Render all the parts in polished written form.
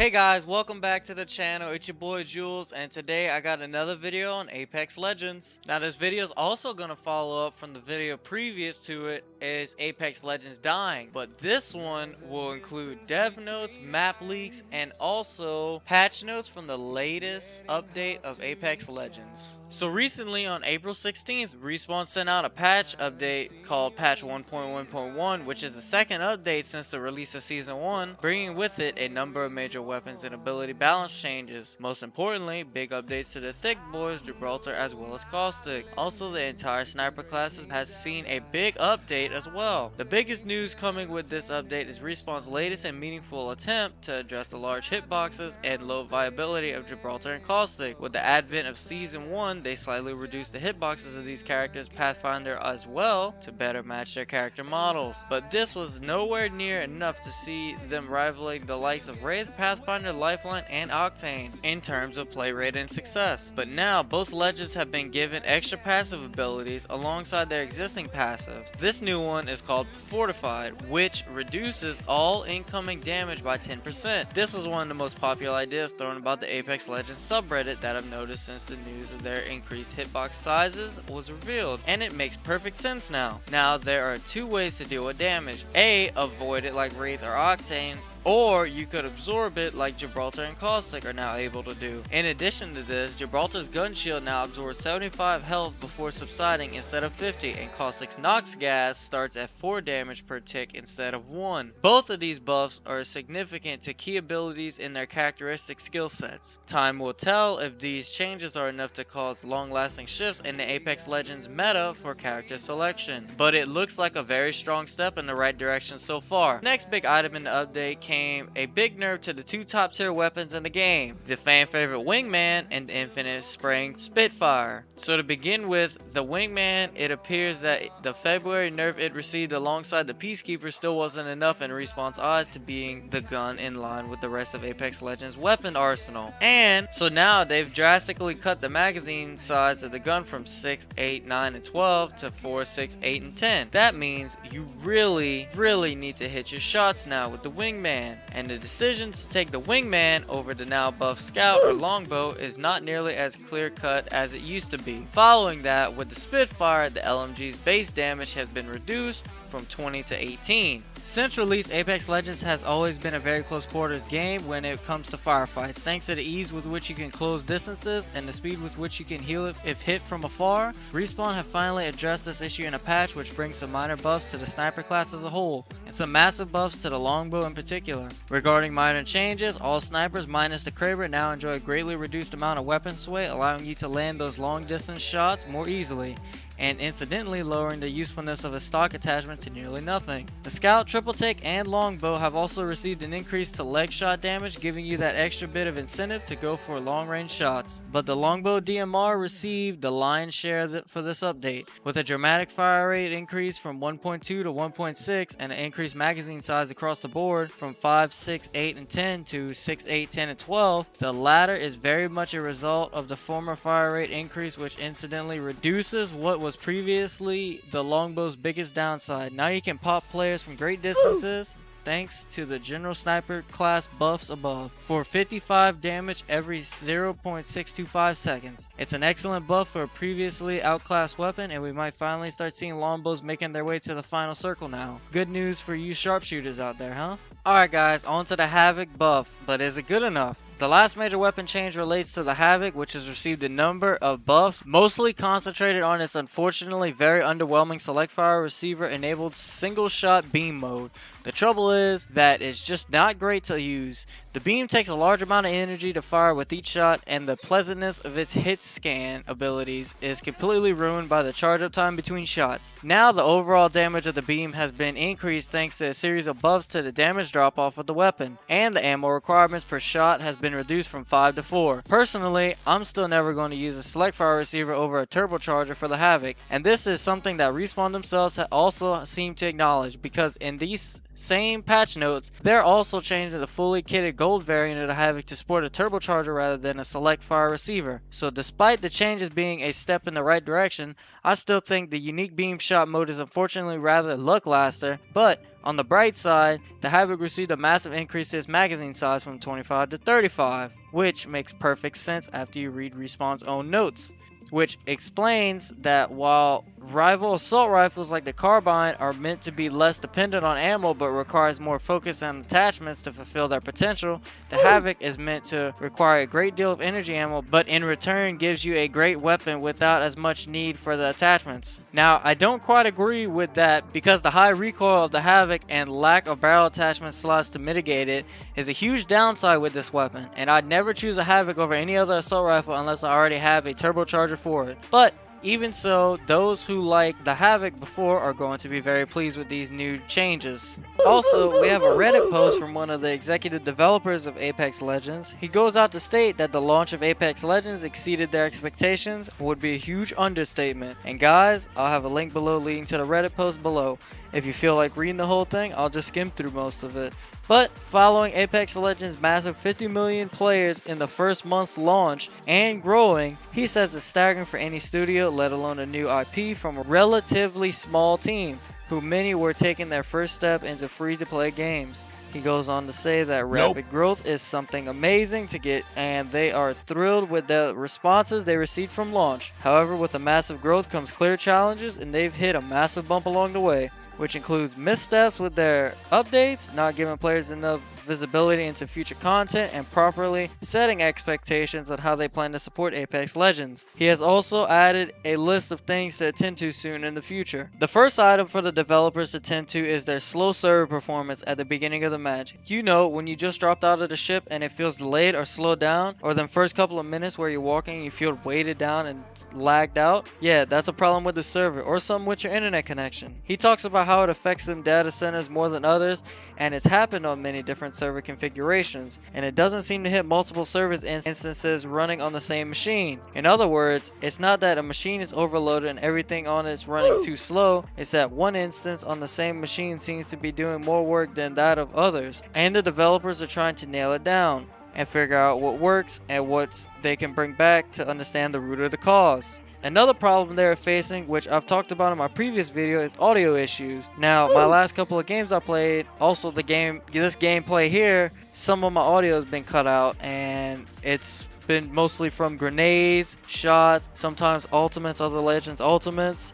Hey guys, welcome back to the channel. It's your boy Jules, and today I got another video on Apex Legends. Now this video is also going to follow up from the video previous to it, is Apex Legends dying, but this one will include dev notes, map leaks, and also patch notes from the latest update of Apex Legends. So recently on April 16th, Respawn sent out a patch update called patch 1.1.1, which is the second update since the release of season 1, bringing with it a number of major weapons and ability balance changes. Most importantly, big updates to the thick boys, Gibraltar as well as Caustic. Also, the entire sniper classes has seen a big update as well. The biggest news coming with this update is Respawn's latest and meaningful attempt to address the large hitboxes and low viability of Gibraltar and Caustic. With the advent of season 1, they slightly reduced the hitboxes of these characters, Pathfinder as well, to better match their character models. But this was nowhere near enough to see them rivaling the likes of Wraith, Pathfinder, Lifeline, and Octane in terms of play rate and success. But now both legends have been given extra passive abilities alongside their existing passive. This new one is called Fortified, which reduces all incoming damage by 10%. This was one of the most popular ideas thrown about the Apex Legends subreddit that I've noticed since the news of their increased hitbox sizes was revealed, and it makes perfect sense now. Now there are two ways to deal with damage. A, avoid it like Wraith or Octane, or you could absorb it like Gibraltar and Caustic are now able to do. In addition to this, Gibraltar's gun shield now absorbs 75 health before subsiding instead of 50, and Caustic's Nox gas starts at 4 damage per tick instead of 1. Both of these buffs are significant to key abilities in their characteristic skill sets. Time will tell if these changes are enough to cause long-lasting shifts in the Apex Legends meta for character selection, but it looks like a very strong step in the right direction so far. Next big item in the update came a big nerf to the two top tier weapons in the game, the fan favorite Wingman and the infinite spraying Spitfire. So to begin with, the Wingman, it appears that the February nerf it received alongside the Peacekeeper still wasn't enough in Respawn's eyes to being the gun in line with the rest of Apex Legends weapon arsenal. And so now they've drastically cut the magazine size of the gun from 6, 8, 9, and 12 to 4, 6, 8, and 10. That means you really need to hit your shots now with the Wingman. And the decision to take the Wingman over the now buffed Scout or Longbow is not nearly as clear cut as it used to be. Following that, with the Spitfire, the LMG's base damage has been reduced from 20 to 18. Since release, Apex Legends has always been a very close quarters game when it comes to firefights. Thanks to the ease with which you can close distances and the speed with which you can heal if hit from afar, Respawn have finally addressed this issue in a patch which brings some minor buffs to the sniper class as a whole, and some massive buffs to the longbow in particular. Regarding minor changes, all snipers minus the Kraber now enjoy a greatly reduced amount of weapon sway, allowing you to land those long distance shots more easily, and incidentally lowering the usefulness of a stock attachment to nearly nothing. The Scout, Triple Take, and Longbow have also received an increase to leg shot damage, giving you that extra bit of incentive to go for long range shots. But the Longbow DMR received the lion's share for this update, with a dramatic fire rate increase from 1.2 to 1.6 and an increased magazine size across the board from 5, 6, 8, and 10 to 6, 8, 10, and 12. The latter is very much a result of the former fire rate increase, which incidentally reduces what was previously the Longbow's biggest downside. Now you can pop players from great distances thanks to the general sniper class buffs above for 55 damage every 0.625 seconds. It's an excellent buff for a previously outclassed weapon, and we might finally start seeing longbows making their way to the final circle now. Good news for you sharpshooters out there, huh? Alright guys, on to the Havoc buff, but is it good enough? The last major weapon change relates to the Havoc, which has received a number of buffs, mostly concentrated on its unfortunately very underwhelming select fire receiver enabled single shot beam mode. The trouble is that it's just not great to use. The beam takes a large amount of energy to fire with each shot, and the pleasantness of its hit scan abilities is completely ruined by the charge up time between shots. Now the overall damage of the beam has been increased thanks to a series of buffs to the damage drop off of the weapon, and the ammo requirements per shot has been reduced from 5 to 4. Personally, I'm still never going to use a select fire receiver over a turbocharger for the Havoc, and this is something that Respawn themselves also seem to acknowledge, because in these same patch notes, they're also changing the fully kitted gold variant of the Havoc to sport a turbocharger rather than a select fire receiver. So despite the changes being a step in the right direction, I still think the unique beam shot mode is unfortunately rather lackluster, but on the bright side, the Havoc received a massive increase to its magazine size from 25 to 35, which makes perfect sense after you read Respawn's own notes, which explains that while rival assault rifles like the carbine are meant to be less dependent on ammo but requires more focus and attachments to fulfill their potential, the Havoc is meant to require a great deal of energy ammo but in return gives you a great weapon without as much need for the attachments. Now, I don't quite agree with that because the high recoil of the Havoc and lack of barrel attachment slots to mitigate it is a huge downside with this weapon, and I'd never choose a Havoc over any other assault rifle unless I already have a turbocharger for it. But even so, those who liked the Havoc before are going to be very pleased with these new changes. Also, we have a Reddit post from one of the executive developers of Apex Legends. He goes out to state that the launch of Apex Legends exceeded their expectations would be a huge understatement. And guys, I'll have a link below leading to the Reddit post below. If you feel like reading the whole thing, I'll just skim through most of it. But following Apex Legends' massive 50 million players in the first month's launch and growing, he says it's staggering for any studio, let alone a new IP from a relatively small team, who many were taking their first step into free-to-play games. He goes on to say that rapid growth is something amazing to get, and they are thrilled with the responses they received from launch. However, with the massive growth comes clear challenges, and they've hit a massive bump along the way, which includes missteps with their updates, not giving players enough visibility into future content, and properly setting expectations on how they plan to support Apex Legends. He has also added a list of things to attend to soon in the future. The first item for the developers to tend to is their slow server performance at the beginning of the match. You know, when you just dropped out of the ship and it feels delayed or slowed down, or them first couple of minutes where you're walking you feel weighted down and lagged out? Yeah, that's a problem with the server, or something with your internet connection. He talks about how it affects some data centers more than others, and it's happened on many different server configurations, and it doesn't seem to hit multiple service instances running on the same machine. In other words, it's not that a machine is overloaded and everything on it's running too slow, it's that one instance on the same machine seems to be doing more work than that of others, and the developers are trying to nail it down and figure out what works and what they can bring back to understand the root of the cause. Another problem they're facing, which I've talked about in my previous video, is audio issues. Now, my last couple of games I played, also this gameplay here, some of my audio has been cut out, and it's been mostly from grenades, shots, sometimes ultimates, other legends ultimates.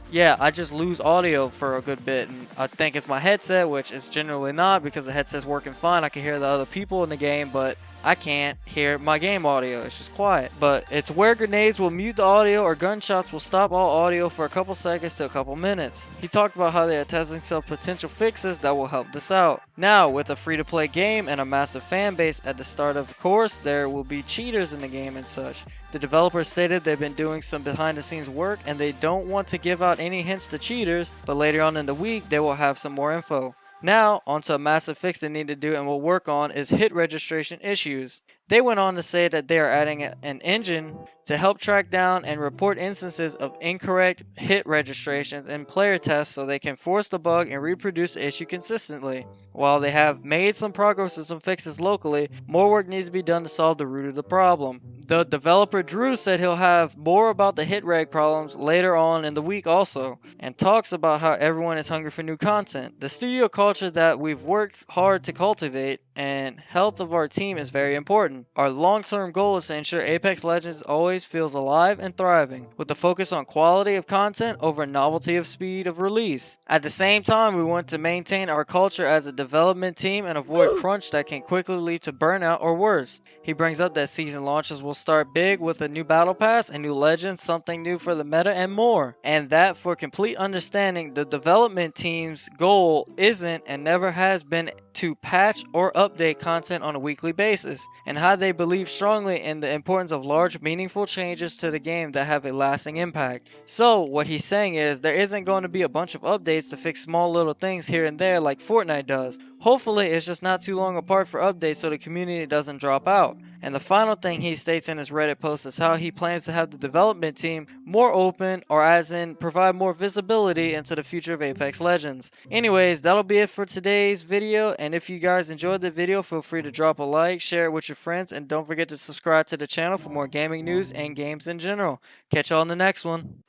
Yeah, I just lose audio for a good bit, and I think it's my headset, which is generally not because the headset's working fine. I can hear the other people in the game, but I can't hear my game audio. It's just quiet. But it's where grenades will mute the audio or gunshots will stop all audio for a couple seconds to a couple minutes. He talked about how they are testing some potential fixes that will help this out. Now, with a free-to-play game and a massive fan base at the start of the course, there will be cheaters in the game and such. The developers stated they've been doing some behind-the-scenes work and they don't want to give out any hints to cheaters, but later on in the week they will have some more info. Now, onto a massive fix they need to do and will work on is hit registration issues. They went on to say that they are adding an engine to help track down and report instances of incorrect hit registrations in player tests so they can force the bug and reproduce the issue consistently. While they have made some progress with some fixes locally, more work needs to be done to solve the root of the problem. The developer Drew said he'll have more about the hit reg problems later on in the week also, and talks about how everyone is hungry for new content. The studio culture that we've worked hard to cultivate and health of our team is very important. Our long-term goal is to ensure Apex Legends always feels alive and thriving, with a focus on quality of content over novelty of speed of release. At the same time, we want to maintain our culture as a development team and avoid crunch that can quickly lead to burnout or worse. He brings up that season launches will start big with a new battle pass, a new legend, something new for the meta, and more. And that for complete understanding, the development team's goal isn't and never has been to patch or update content on a weekly basis, and how they believe strongly in the importance of large, meaningful changes to the game that have a lasting impact. So what he's saying is there isn't going to be a bunch of updates to fix small little things here and there like Fortnite does. Hopefully it's just not too long apart for updates so the community doesn't drop out. And the final thing he states in his Reddit post is how he plans to have the development team more open, or as in provide more visibility into the future of Apex Legends. Anyways, that'll be it for today's video, and if you guys enjoyed the video, feel free to drop a like, share it with your friends, and don't forget to subscribe to the channel for more gaming news and games in general. Catch y'all in the next one.